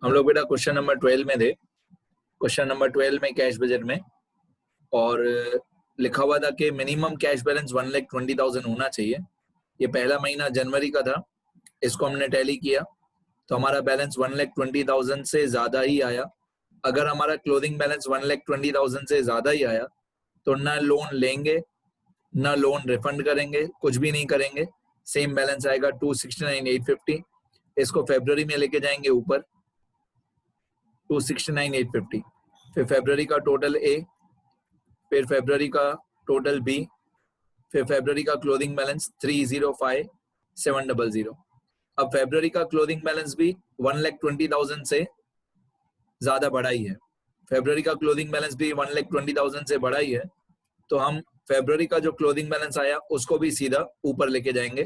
हम लोग बेटा क्वेश्चन नंबर 12 में थे। क्वेश्चन नंबर 12 में कैश बजट में और लिखा हुआ था कि मिनिमम कैश बैलेंस 1,20,000 होना चाहिए। ये पहला महीना जनवरी का था, इसको हमने टैली किया तो हमारा बैलेंस 1,20,000 से ज्यादा ही आया। अगर हमारा क्लोजिंग बैलेंस 1,20,000 से ज्यादा ही आया तो ना लोन लेंगे ना लोन रिफंड करेंगे, कुछ भी नहीं करेंगे। सेम बैलेंस आएगा 269,850। इसको फरवरी में लेके जाएंगे ऊपर 269,850। फिर फरवरी का टोटल ए, फिर फरवरी का टोटल बी, फिर फरवरी का क्लोजिंग बैलेंस 305,700। अब फरवरी का क्लोजिंग बैलेंस भी 1,20,000 से ज्यादा बढ़ा ही है। फरवरी का क्लोजिंग बैलेंस भी 1,20,000 से बढ़ा ही है, तो हम फरवरी का जो क्लोजिंग बैलेंस आया उसको भी सीधा ऊपर लेके जाएंगे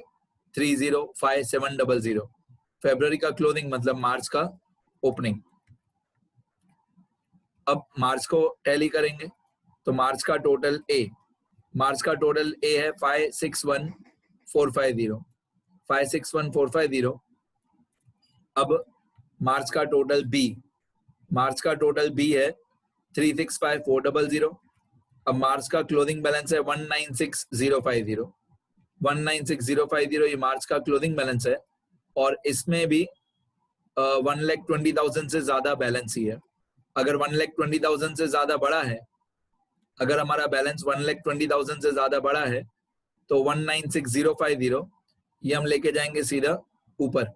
305,700। फरवरी का क्लोजिंग मतलब मार्च का ओपनिंग। अब मार्च को टैली करेंगे तो मार्च का टोटल ए, मार्च का टोटल ए है 561,450, 561,450। अब मार्च का टोटल बी, मार्च का टोटल बी है 365,400। अब मार्च का क्लोजिंग बैलेंस है 196,050, 196,050 ये मार्च का क्लोजिंग बैलेंस है और इसमें भी 1,20,000 से ज्यादा बैलेंस ही है। अगर 1,20,000 से ज्यादा बड़ा है, अगर हमारा बैलेंस 1,20,000 से ज्यादा बड़ा है तो 196,050 ये हम लेके जाएंगे सीधा ऊपर।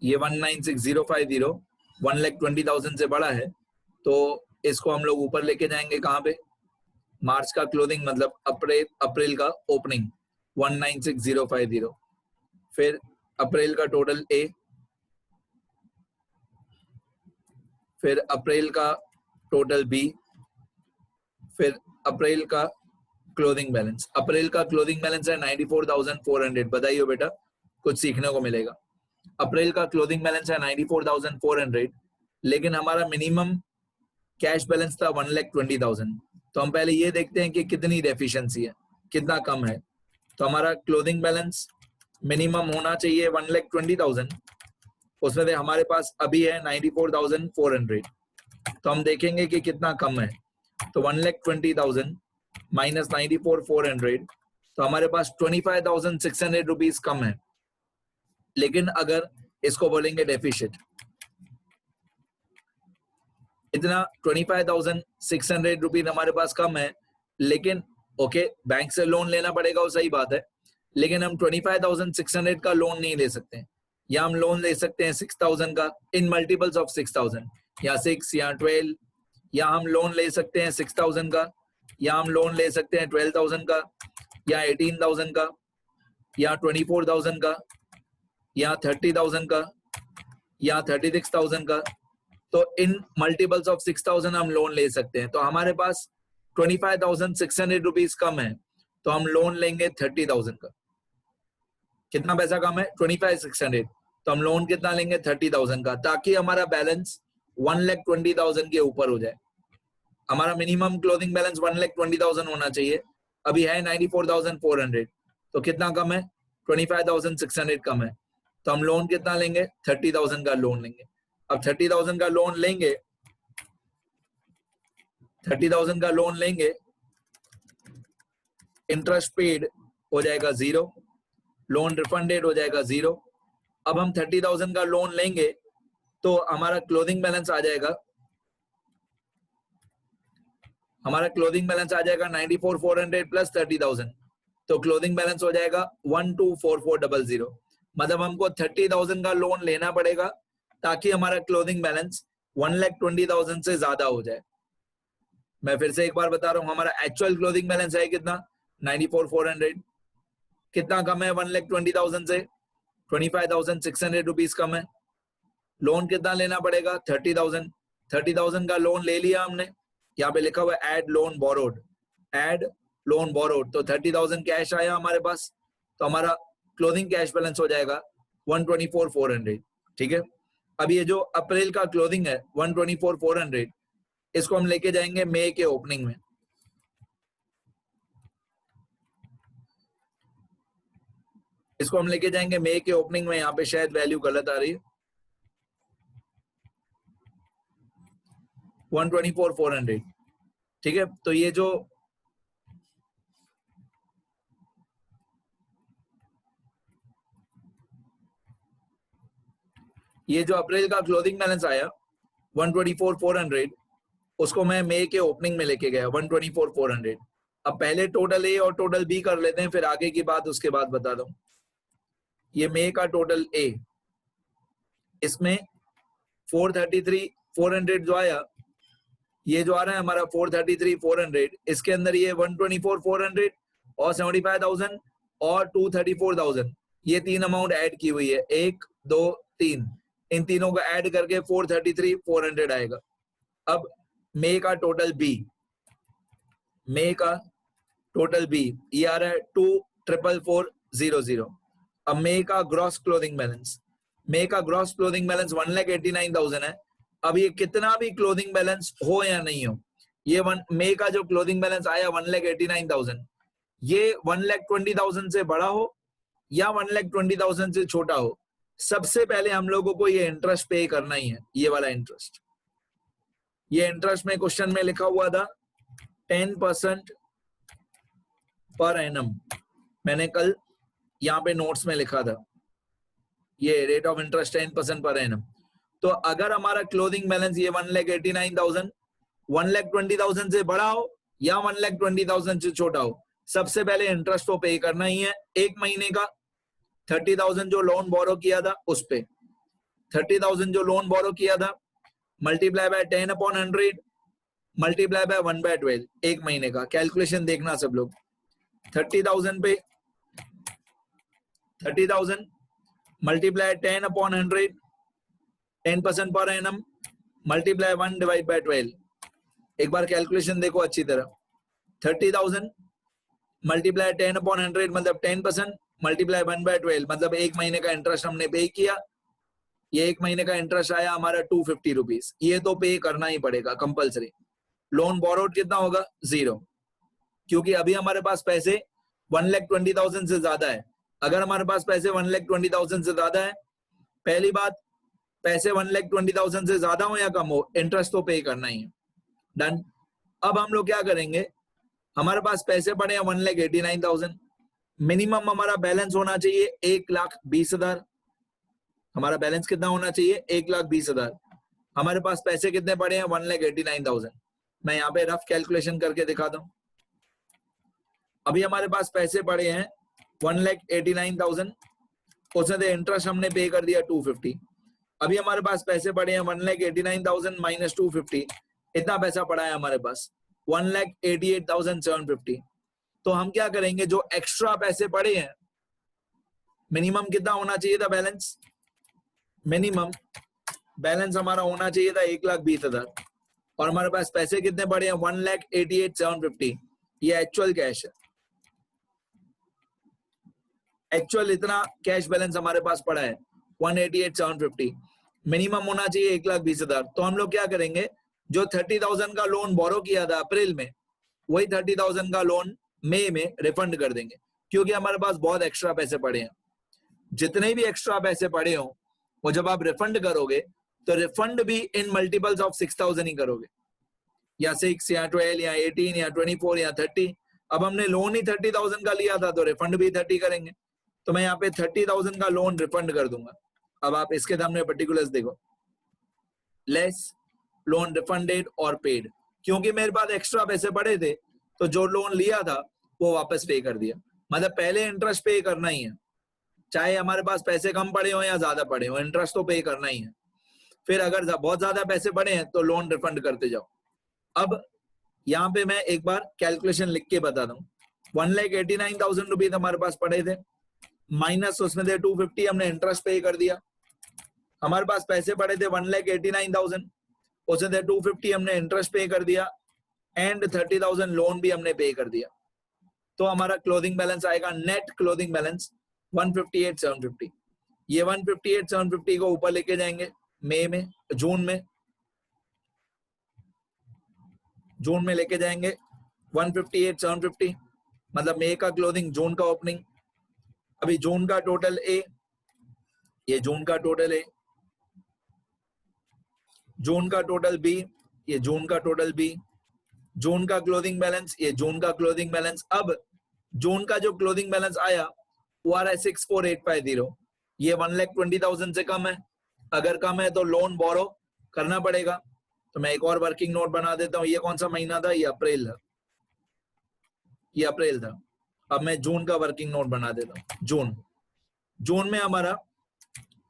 ये 196,050 1,20,000 से बड़ा है तो इसको हम लोग ऊपर लेके जाएंगे कहाँ पे? मार्च का क्लोजिंग मतलब अप्रैल का ओपनिंग 196,050। फिर अप्रैल का टोटल ए, फिर अप्रैल का टोटल बी, फिर अप्रैल का क्लोजिंग बैलेंस। अप्रैल का क्लोजिंग बैलेंस है 94,400। बताइए बेटा, कुछ सीखने को मिलेगा। अप्रैल का क्लोजिंग बैलेंस है 94,400, लेकिन हमारा मिनिमम कैश बैलेंस था 1,20,000। तो हम पहले ये देखते हैं कि कितनी डेफिशिएंसी है, कितना कम है। तो हमारा क्लोजिंग बैलेंस मिनिमम होना चाहिए 1,20,000, उसमें से हमारे पास अभी है 94,400। तो हम देखेंगे कि कितना कम है। तो 1,20,000 माइनस 94,400 तो हमारे पास 25,600 रुपीज कम है। लेकिन अगर इसको बोलेंगे डेफिशिट, इतना 25,600 रुपीज हमारे पास कम है, लेकिन ओके बैंक से लोन लेना पड़ेगा वो सही बात है, लेकिन हम 25,600 का लोन नहीं ले सकते। या हम लोन ले सकते हैं 6,000 का इन मल्टीपल्स ऑफ 6,000, या 6 या 12, या हम लोन ले सकते हैं 6,000 का, या हम लोन ले सकते हैं 12,000 का, या 18,000 का, या 24,000 का, या 30,000 का, या 36,000 का। तो इन मल्टीपल्स ऑफ 6,000 हम लोन ले सकते हैं। तो हमारे पास 25,600 रुपीज कम है, तो हम लोन लेंगे 30,000 का। कितना पैसा कम है? 25,600। तो हम लोन कितना लेंगे? 30,000 का, ताकि हमारा बैलेंस 1,20,000 के ऊपर हो जाए। हमारा मिनिमम क्लोजिंग बैलेंस 1,20,000 होना चाहिए, अभी है 94,400। तो कितना कम है? 25,600 कम है। तो हम लोन कितना लेंगे? 30,000 का लोन लेंगे। अब 30,000 का लोन लेंगे, 30,000 का लोन लेंगे, इंटरेस्ट पेड हो जाएगा 0, लोन रिफंडेड हो जाएगा 0। अब हम 30,000 का लोन लेंगे तो हमारा क्लोजिंग बैलेंस आ जाएगा, हमारा क्लोजिंग बैलेंस आ जाएगा 94,400 प्लस 30,000। तो क्लोजिंग बैलेंस हो जाएगा 12,4400। मतलब हमको 30,000 का लोन लेना पड़ेगा ताकि हमारा क्लोजिंग बैलेंस 1,20,000 से ज्यादा हो जाए। मैं फिर से एक बार बता रहा हूं, हमारा एक्चुअल क्लोजिंग बैलेंस है कितना? 94,400। कितना कम है 1,20,000 से? 25,600 रुपीज कम है। लोन कितना लेना पड़ेगा? 30,000। 30,000 का लोन ले लिया हमने, यहाँ पे लिखा हुआ है add loan borrowed, add loan borrowed. तो 30,000 कैश आया हमारे पास, तो हमारा क्लोजिंग कैश बैलेंस हो जाएगा 124,400। ठीक है। अब ये जो अप्रैल का क्लोजिंग है 124,400, इसको हम लेके जाएंगे मई के ओपनिंग में। इसको हम लेके जाएंगे मई के ओपनिंग में, यहाँ पे शायद वैल्यू गलत आ रही है, 124,400, ठीक है। तो ये जो अप्रैल का क्लोजिंग बैलेंस आया 124,400, उसको मैं मई के ओपनिंग में लेके गया 124,400। अब पहले टोटल ए और टोटल बी कर लेते हैं, फिर आगे की बात उसके बाद बता दूं। ये मई का टोटल ए, इसमें 433,400 जो आया, ये जो आ रहा है हमारा 433,400, इसके अंदर ये 124,400 और 75,000 और 234,000, ये तीन अमाउंट ऐड की हुई है, 1 2 3, इन तीनों को ऐड करके 433,400 आएगा। अब मई का टोटल बी, मई का टोटल बी ये आ रहा है 2,444,000। अब मई का ग्रॉस क्लोथिंग बैलेंस, मई का ग्रॉस क्लोथिंग बैलेंस 1,89,000 है। अब ये कितना भी क्लोथिंग बैलेंस हो या नहीं हो, ये मई का जो क्लोथिंग बैलेंस आया 1,89,000, ये 1,20,000 से बड़ा हो या 1,20,000 से छोटा हो, सबसे पहले हम लोगों को ये इंटरेस्ट पे करना ही है, ये वाला इंटरेस्ट। ये इंटरेस्ट में क्वेश्चन में लिखा हुआ था 10% पर एनम, मैंने कल यहाँ पे नोट्स में लिखा था, ये rate of interest 10% per annum. तो अगर हमारा क्लोथिंग बैलेंस ये 1,89,000 1,20,000 से बड़ा हो या 1,20,000 से छोटा हो, सबसे पहले इंटरेस्ट तो पे करना ही है। एक महीने का 30,000 जो लोन बोरो किया था उस पे, 30,000 जो लोन बोरो किया था मल्टीप्लाई बाय 10/100 मल्टीप्लाई बाय 1/12, एक महीने का कैलकुलेशन देखना सब लोग। 30,000 पे 30,000 मल्टीप्लाई 10/100, 10% पर एनम मल्टीप्लाई 1/12। एक बार कैलकुलेशन देखो अच्छी तरह, 30,000 मल्टीप्लाई 10/100 मतलब 10% मल्टीप्लाई 1/12 मतलब एक महीने का इंटरेस्ट हमने पे किया। ये एक महीने का इंटरेस्ट आया हमारा 250 रुपीज, ये तो पे करना ही पड़ेगा कंपलसरी। लोन बोरोड कितना होगा? 0, क्योंकि अभी हमारे पास पैसे 1,20,000 से ज्यादा है। अगर हमारे पास पैसे 1,20,000 से ज्यादा है, पहली बात पैसे 1,20,000 से ज्यादा हो या कम हो, इंटरेस्ट तो पे करना ही है। डन। अब हम लोग क्या करेंगे, हमारे पास पैसे पड़े हैं 1,89,000, मिनिमम हमारा बैलेंस होना चाहिए 1,20,000। हमारा बैलेंस कितना होना चाहिए? 1,20,000। हमारे पास पैसे कितने पड़े हैं? 1,89,000। मैं यहाँ पे रफ कैलकुलेशन करके दिखाता हूँ। अभी हमारे पास पैसे पड़े हैं 1,89,000, उसमें से इंटरेस्ट हमने पे कर दिया 250। अभी हमारे पास पैसे पड़े हैं 1,89,000 माइनस 250, इतना पैसा पड़ा है हमारे पास 1,88,750। तो हम क्या करेंगे, जो एक्स्ट्रा पैसे पड़े हैं, मिनिमम कितना होना चाहिए था बैलेंस? मिनिमम बैलेंस हमारा होना चाहिए था 1,20,000 और हमारे पास पैसे कितने पड़े हैं? 1,88,750। ये एक्चुअल कैश है, एक्चुअल इतना कैश बैलेंस हमारे पास पड़ा है 1,88,750। मिनिमम होना चाहिए 1,20,000। तो हम लोग क्या करेंगे, जो 30,000 का लोन बोरो किया था अप्रैल में, वही 30,000 का लोन मई में रिफंड कर देंगे, क्योंकि हमारे पास बहुत एक्स्ट्रा पैसे पड़े हैं। जितने भी एक्स्ट्रा पैसे पड़े हो वो जब आप रिफंड करोगे तो रिफंड भी इन मल्टीपल्स ऑफ 6,000 ही करोगे, या 6 या 12 या 18 या 24 या 30। अब हमने लोन ही 30,000 का लिया था तो रिफंड भी 30 करेंगे। तो मैं यहाँ पे 30,000 का लोन रिफंड कर दूंगा। अब आप इसके सामने पर्टिकुलर्स देखो, लेस लोन रिफंडेड और पेड, क्योंकि मेरे पास एक्स्ट्रा पैसे पड़े थे तो जो लोन लिया था वो वापस पे कर दिया। मतलब पहले इंटरेस्ट पे करना ही है, चाहे हमारे पास पैसे कम पड़े हो या ज्यादा पड़े हो, इंटरेस्ट तो पे करना ही है। फिर अगर बहुत ज्यादा पैसे पड़े हैं तो लोन रिफंड करते जाओ। अब यहाँ पे मैं एक बार कैलकुलेशन लिख के बता दूं। 1,89,000 रुपीज हमारे पास पड़े थे, माइनस उसमें से 250 हमने इंटरेस्ट पे कर दिया। हमारे पास पैसे पड़े थे 1,89,000, उसमें से 250 हमने इंटरेस्ट पे कर दिया एंड 30,000 लोन भी हमने पे कर दिया। तो हमारा क्लोजिंग बैलेंस आएगा, नेट क्लोजिंग बैलेंस 158,750। ये 158,750 को ऊपर लेके जाएंगे मई में, जून में लेके जाएंगे 158,750, मतलब मई का क्लोजिंग, जून का ओपनिंग। अभी जून का टोटल ए, ये जून का टोटल ए, जून का टोटल बी, ये जून का टोटल बी, जून का क्लोजिंग बैलेंस, ये जून का क्लोजिंग बैलेंस। अब जून का जो क्लोजिंग बैलेंस आया वो आ रहा है 64850, ये 1,20,000 से कम है। अगर कम है तो लोन बोरो करना पड़ेगा। तो मैं एक और वर्किंग नोट बना देता हूँ। ये कौन सा महीना था? ये अप्रैल था, ये अप्रैल था। अब मैं जून का वर्किंग नोट बना देता हूँ। जून में हमारा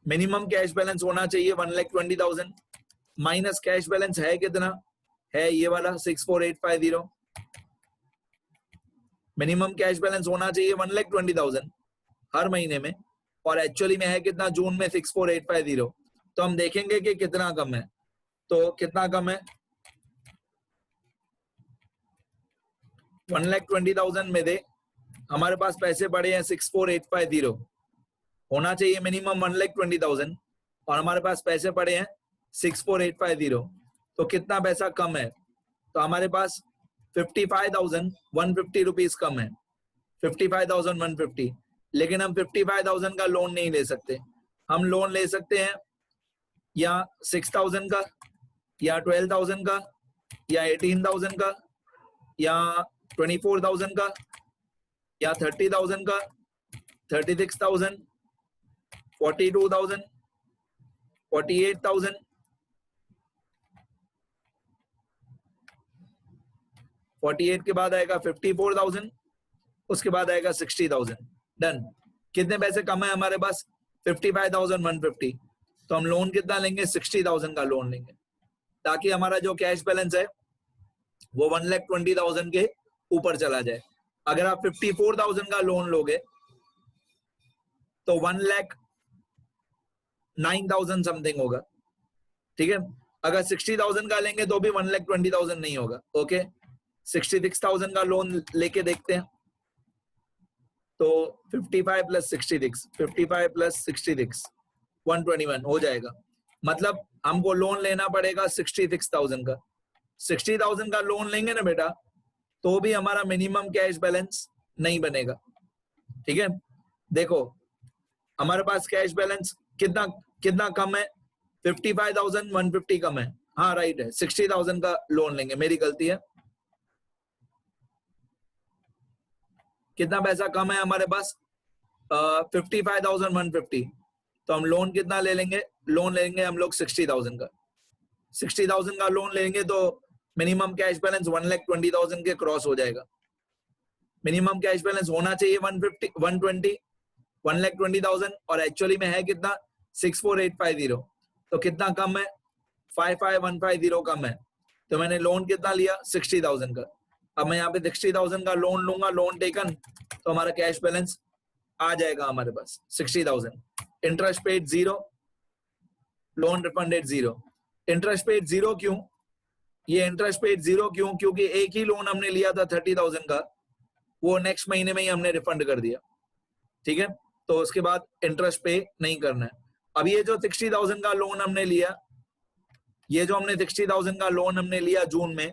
मिनिमम कैश बैलेंस होना चाहिए 1,20,000, माइनस कैश बैलेंस है कितना? है ये वाला 64850। मिनिमम कैश बैलेंस होना चाहिए 1,20,000 हर महीने में, और एक्चुअली में है कितना जून में? 64850। तो हम देखेंगे कि कितना कम है। तो कितना कम है? 1,20,000 में दे हमारे पास पैसे पड़े हैं 64850, होना चाहिए मिनिमम 1,20,000, और हमारे पास पैसे पड़े हैं 64850। तो कितना पैसा कम है? तो हमारे पास 55,150 रुपीज कम है, 55,150। लेकिन हम 55,000 का लोन नहीं ले सकते। हम लोन ले सकते हैं या 6,000 का, या 12,000 का, या 18,000 का, या 24,000 का, या 30,000 का, 36,000, 42,000, 48,000, 48 के बाद आएगा 54,000, उसके बाद आएगा 60,000। डन। कितने पैसे कम है हमारे पास? 55,150। तो हम लोन कितना लेंगे? 60,000 का लोन लेंगे, ताकि हमारा जो कैश बैलेंस है वो 1,20,000 के ऊपर चला जाए। अगर आप 54,000 का लोन लोगे तो 1,09,000 समथिंग होगा, ठीक है। अगर 60,000 का लेंगे तो भी 1,20,000 नहीं होगा। ओके, 66,000 का लोन लेके देखते हैं। तो 55 प्लस 66, 55 प्लस 66, 121 हो जाएगा। मतलब हमको लोन लेना पड़ेगा 66,000 का। 60,000 का लोन लेंगे ना बेटा, तो भी हमारा मिनिमम कैश बैलेंस नहीं बनेगा, ठीक है। देखो हमारे पास कैश बैलेंस कितना कितना कम है? 55,150 कम है। हाँ राइट है, 60,000 का लोन लेंगे, मेरी गलती है। कितना पैसा कम है हमारे पास? 55,150। तो हम लोन कितना ले लेंगे? लोन लेंगे हम लोग 60,000 का। 60,000 का लोन लेंगे तो मिनिमम कैश बैलेंस 1,20,000 के क्रॉस हो जाएगा। मिनिमम कैश बैलेंस होना चाहिए 120, 1,20,000, और एक्चुअली में है कितना? 64850। तो कितना कम है? 55,150 कम है। तो मैंने लोन कितना लिया? 60,000 का। अब मैं यहाँ पे 60,000 का लोन लूंगा, लोन टेकन, तो हमारा कैश बैलेंस आ जाएगा हमारे पास 60,000। Interest paid 0, loan refunded 0। Interest paid 0 क्यों? ये इंटरेस्ट पेड 0 क्यों? क्योंकि एक ही लोन हमने लिया था 30,000 का, वो नेक्स्ट महीने में ही हमने रिफंड कर दिया, ठीक है। तो उसके बाद इंटरेस्ट पे नहीं करना है। अब ये जो 60,000 का लोन हमने लिया, ये जो हमने 60,000 का लोन हमने लिया जून में,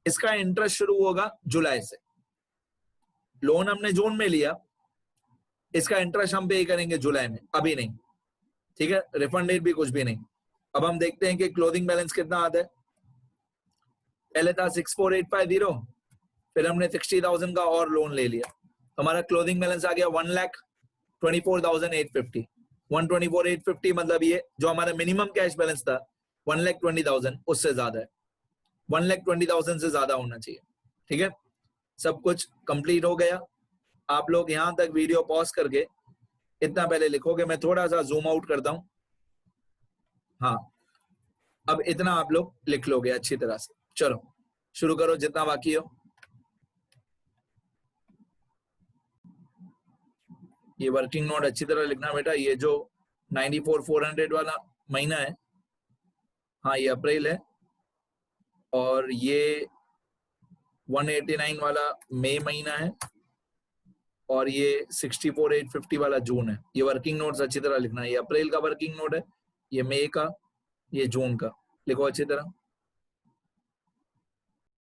इसका इंटरेस्ट शुरू होगा जुलाई से। लोन हमने जून में लिया, इसका इंटरेस्ट हम पे करेंगे जुलाई में, अभी नहीं, ठीक है। रिफंड डेट भी कुछ भी नहीं। अब हम देखते हैं कि क्लोजिंग बैलेंस कितना आता है। पहले था 64,850, फिर हमने 60,000 का और लोन ले लिया, तो हमारा क्लोजिंग बैलेंस आ गया 1,24,850। 1,24,850 मतलब ये जो हमारा मिनिमम कैश बैलेंस था 1,20,000, उससे ज्यादा है। 1,20,000 से ज्यादा होना चाहिए, ठीक है। सब कुछ कंप्लीट हो गया। आप लोग यहां तक वीडियो पॉज करके इतना पहले लिखोगे, मैं थोड़ा सा जूम आउट करता हूं। हाँ, अब इतना आप लोग लिख लोगे अच्छी तरह से। चलो शुरू करो जितना बाकी हो। ये वर्किंग नोट अच्छी तरह लिखना बेटा। ये जो 94,400 वाला महीना है, हाँ ये अप्रैल है, और ये 189 वाला मई महीना है, और ये 64,850 वाला जून है। ये वर्किंग नोट्स अच्छी तरह लिखना है। ये अप्रैल का वर्किंग नोट है, ये मई का, ये जून का। लिखो अच्छी तरह।